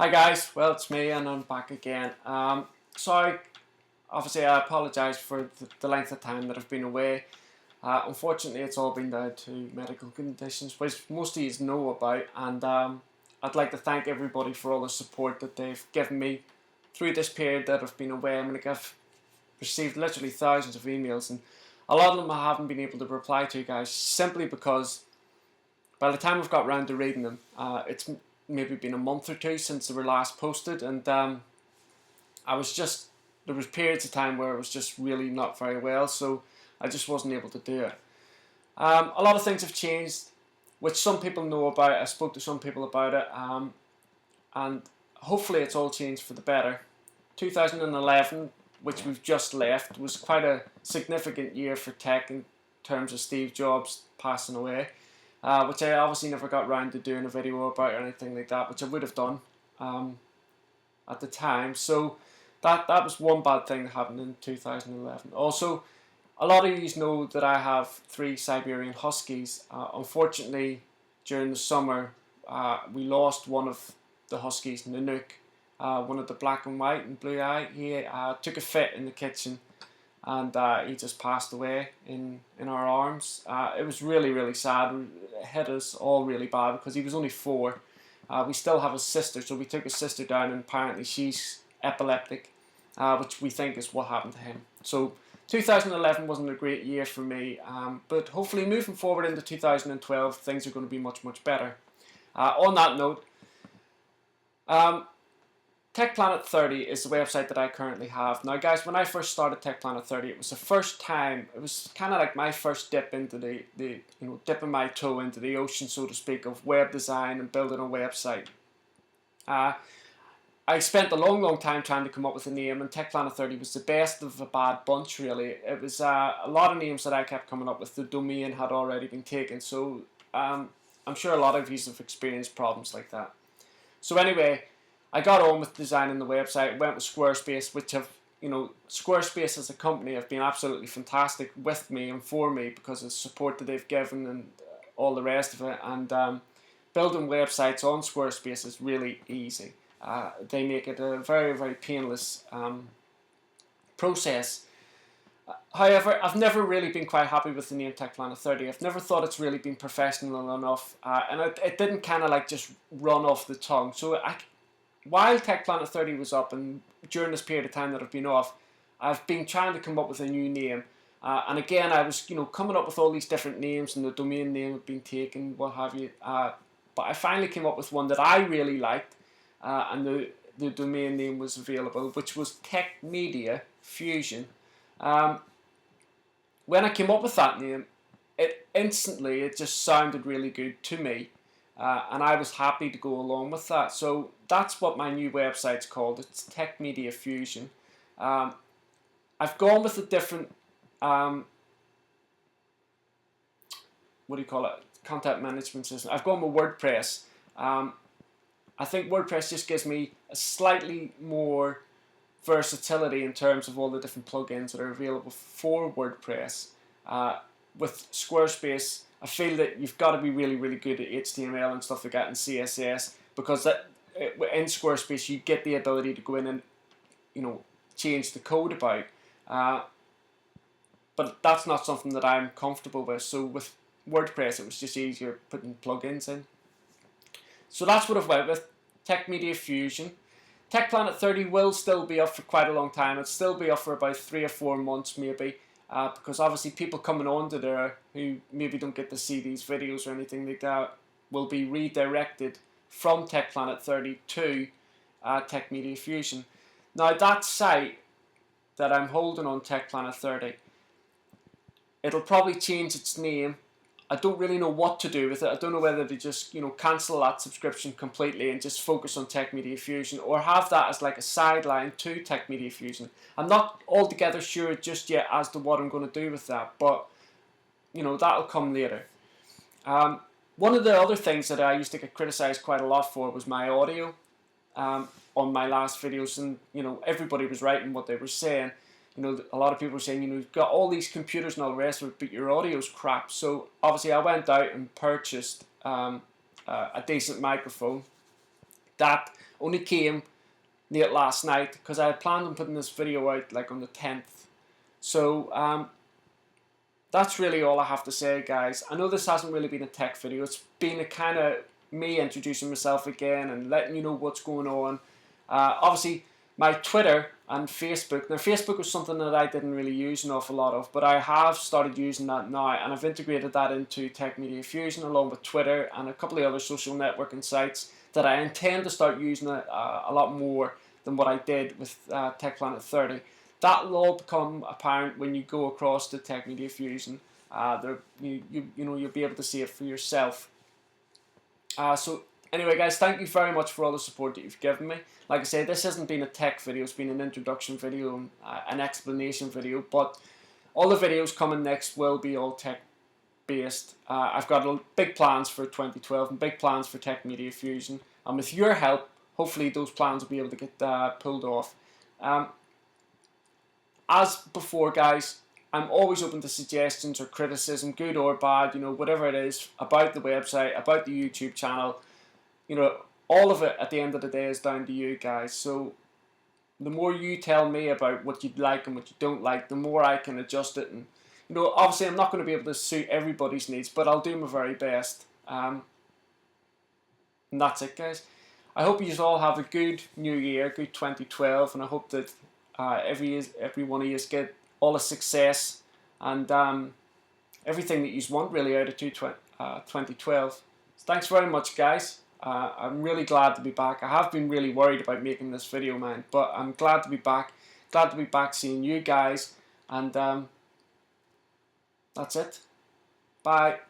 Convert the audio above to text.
Hi guys, well it's me and I'm back again. Sorry, obviously I apologise for the length of time that I've been away. Unfortunately it's all been down to medical conditions, which most of you know about, and I'd like to thank everybody for all the support that they've given me through this period that I've been away. I've received literally thousands of emails, and a lot of them I haven't been able to reply to, guys, simply because by the time I've got round to reading them, it's maybe been a month or two since they were last posted, and there was periods of time where I was just really not very well, so I just wasn't able to do it. A lot of things have changed, which some people know about. I spoke to some people about it, and hopefully it's all changed for the better. 2011, which we've just left, was quite a significant year for tech in terms of Steve Jobs passing away. Which I obviously never got round to doing a video about or anything like that, which I would have done at the time. So that was one bad thing that happened in 2011. Also, a lot of you know that I have 3 Siberian Huskies. Unfortunately, during the summer, we lost one of the Huskies, Nanook, one of the black and white and blue eye. He took a fit in the kitchen, and he just passed away in our arms. It was really, really sad. It hit us all really bad because he was only 4. We still have a sister, so we took his sister down, and apparently she's epileptic, which we think is what happened to him. So 2011 wasn't a great year for me, but hopefully moving forward into 2012, things are going to be much, much better. On that note, Tech Planet 30 is the website that I currently have. Now guys, when I first started Tech Planet 30, it was the first time, it was kind of like my first dip into dipping my toe into the ocean, so to speak, of web design and building a website. I spent a long, long time trying to come up with a name, and Tech Planet 30 was the best of a bad bunch, really. It was a lot of names that I kept coming up with. The domain had already been taken, so I'm sure a lot of you have experienced problems like that. So anyway, I got on with designing the website, went with Squarespace, which Squarespace as a company have been absolutely fantastic with me and for me because of the support that they've given and all the rest of it. And building websites on Squarespace is really easy. They make it a very, very painless process. However, I've never really been quite happy with the name Tech Planet 30. I've never thought it's really been professional enough, and it didn't kind of like just run off the tongue. So while Tech Planet 30 was up, and during this period of time that I've been off, I've been trying to come up with a new name. And again, I was coming up with all these different names, and the domain name had been taken, what have you. But I finally came up with one that I really liked, and the domain name was available, which was Techmedia Fusion. When I came up with that name, it just sounded really good to me. And I was happy to go along with that. So that's what my new website's called. It's Techmedia Fusion. I've gone with a different, what do you call it, content management system. I've gone with WordPress. I think WordPress just gives me a slightly more versatility in terms of all the different plugins that are available for WordPress. With Squarespace, I feel that you've got to be really, really good at HTML and stuff like that and CSS, because in Squarespace you get the ability to go in and change the code about. But that's not something that I'm comfortable with. So with WordPress, it was just easier putting plugins in. So that's what I've went with, Techmedia Fusion. Tech Planet 30 will still be up for quite a long time. It'll still be up for about 3 or 4 months maybe. Because obviously people coming onto there who maybe don't get to see these videos or anything like that will be redirected from Tech Planet 30 to Techmedia Fusion. Now that site that I'm holding on Tech Planet 30, it'll probably change its name. I don't really know what to do with it. I don't know whether to just cancel that subscription completely and just focus on Techmedia Fusion, or have that as like a sideline to Techmedia Fusion. I'm not altogether sure just yet as to what I'm going to do with that, but that'll come later. One of the other things that I used to get criticized quite a lot for was my audio on my last videos, and everybody was writing what they were saying. A lot of people were saying, you've got all these computers and all the rest of it, but your audio's crap. So obviously I went out and purchased a decent microphone, That only came late last night because I had planned on putting this video out like on the 10th. So that's really all I have to say, guys. I know this hasn't really been a tech video. It's been a kind of me introducing myself again and letting you know what's going on. Obviously, my Twitter and Facebook. Now, Facebook was something that I didn't really use an awful lot of, but I have started using that now, and I've integrated that into Techmedia Fusion along with Twitter and a couple of other social networking sites that I intend to start using a lot more than what I did with Tech Planet 30. That will all become apparent when you go across to Techmedia Fusion. You'll be able to see it for yourself. So anyway, guys, thank you very much for all the support that you've given me. Like I said, this hasn't been a tech video. It's been an introduction video and an explanation video. But all the videos coming next will be all tech based. I've got big plans for 2012 and big plans for Techmedia Fusion. And with your help, hopefully those plans will be able to get pulled off. As before, guys, I'm always open to suggestions or criticism, good or bad, whatever it is, about the website, about the YouTube channel. All of it at the end of the day is down to you guys. So the more you tell me about what you like and what you don't like, the more I can adjust it. And obviously I'm not going to be able to suit everybody's needs, but I'll do my very best. And that's it, guys. I hope you all have a good new year, good 2012, and I hope that every one of you get all the success and everything that you want really out of 2012. So thanks very much, guys. I'm really glad to be back. I have been really worried about making this video, man, but I'm glad to be back. Glad to be back seeing you guys, and that's it. Bye.